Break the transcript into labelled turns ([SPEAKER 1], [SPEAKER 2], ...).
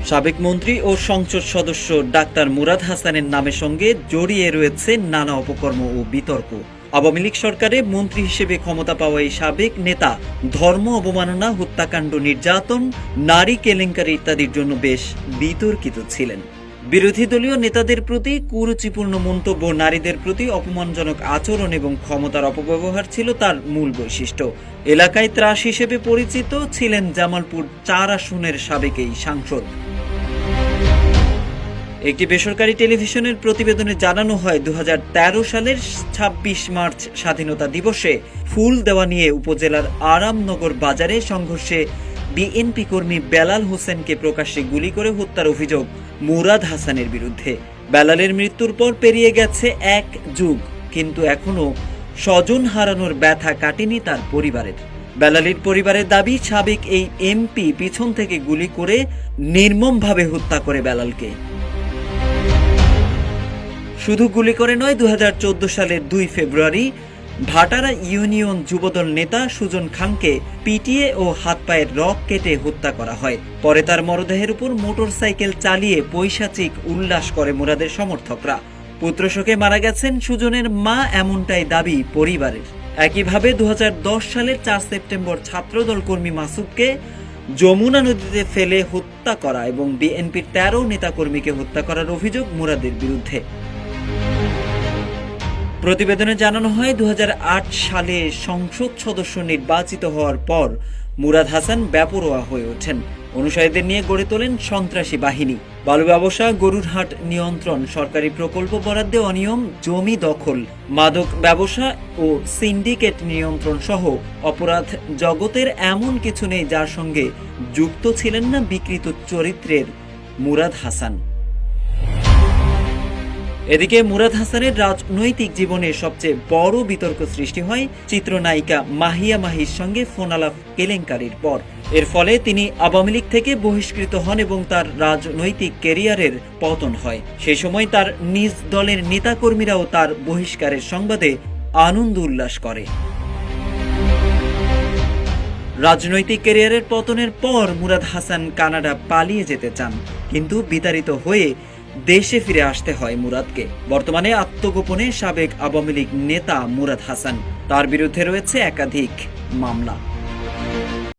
[SPEAKER 1] সাবেক মন্ত্রী ও সংসদ সদস্য ডাক্তার মুরাদ হাসানের নামের সঙ্গে জড়িয়ে রয়েছে নানা অপকর্ম ও বিতর্ক। আওয়ামী লীগ সরকারে মন্ত্রী হিসেবে ক্ষমতা পাওয়া এই সাবেক নেতা ধর্ম অবমাননা, হত্যাকাণ্ড, নির্যাতন, নারী কেলেঙ্কারি ইত্যাদির জন্য বেশ বিতর্কিত ছিলেন। বিরোধী দলীয় নেতাদের প্রতি কুরুচিপূর্ণ মন্তব্য, নারীদের প্রতি অপমানজনক আচরণ এবং ক্ষমতার অপব্যবহার ছিল তার মূল বৈশিষ্ট্য। এলাকায় ত্রাস হিসেবে পরিচিত ছিলেন জামালপুর ৪ আসনের সাবেক এই সাংসদ। একটি বেসরকারি টেলিভিশনের প্রতিবেদনে জানানো হয়, ২০১৩ সালের ২৬ মার্চ স্বাধীনতা দিবসে ফুল দেওয়া নিয়ে উপজেলার আরামনগর বাজারে সংঘর্ষে বিএনপি কর্মী বেলাল হোসেনকে প্রকাশ্যে গুলি করে হত্যার অভিযোগ মুরাদ হাসানের বিরুদ্ধে। বেলালের মৃত্যুর পর পেরিয়ে গেছে ১ যুগ, কিন্তু এখনো স্বজন হারানোর ব্যথা কাটেনি তার পরিবারের। বেলালের পরিবারের দাবি, সাবেক এই এমপি পিছন থেকে গুলি করে নির্মমভাবে হত্যা করে বেলালকে। শুধু গুলি করে নয়, ২০১৪ সালের ২ ফেব্রুয়ারি ভাটারা ইউনিয়ন যুবদল নেতা সুজন খানকে পিটিয়ে ও হাত পায়ের রক কেটে হত্যা করা হয়। পরে তার মরদেহের উপর মোটরসাইকেল চালিয়ে পৈশাচিক উল্লাস করে মুরাদের সমর্থকরা। পুত্রশোকে মারা গেছেন সুজনের মা, এমনটাই দাবি পরিবারের। একইভাবে ২০১০ সালের ৪ সেপ্টেম্বর ছাত্রদল কর্মী মাসুদকে যমুনা নদীতে ফেলে হত্যা করা এবং বিএনপির ১৩ নেতাকর্মীকে হত্যা করার অভিযোগ মুরাদের বিরুদ্ধে। প্রতিবেদনে জানানো হয়, ২০০৮ সালে সংসদ সদস্য নির্বাচিত হওয়ার পর মুরাদ হাসান বেপরোয়া হয়ে ওঠেন। অনুসারীদের নিয়ে গড়ে তোলেন সন্ত্রাসী বাহিনী। বালু ব্যবসা, গরুর হাট নিয়ন্ত্রণ, সরকারি প্রকল্প বরাদ্দে অনিয়ম, জমি দখল, মাদক ব্যবসা ও সিন্ডিকেট নিয়ন্ত্রণ সহ অপরাধ জগতের এমন কিছু নেই যার সঙ্গে যুক্ত ছিলেন না বিকৃত চরিত্রের মুরাদ হাসান। এদিকে মুরাদ হাসানের রাজনৈতিক জীবনে সবচেয়ে বড় বিতর্ক সৃষ্টি হয় চিত্রনায়িকা মাহিয়া মাহির সঙ্গে ফোনালাপ কেলেঙ্কারির পর। এর ফলে তিনি আওয়ামী লীগ থেকে বহিষ্কৃত হন এবং তার রাজনৈতিক ক্যারিয়ারের পতন হয়। সেই সময় তার নিজ দলের নেতাকর্মীরাও তার বহিষ্কারের সংবাদে আনন্দ উল্লাস করে। রাজনৈতিক ক্যারিয়ারের পতনের পর মুরাদ হাসান কানাডা পালিয়ে যেতে চান, কিন্তু বিতাড়িত হয়ে দেশে ফিরে আসতে হয় মুরাদকে। বর্তমানে আত্মগোপনে সাবেক আওয়ামী লীগ নেতা মুরাদ হাসান। তার বিরুদ্ধে রয়েছে একাধিক মামলা।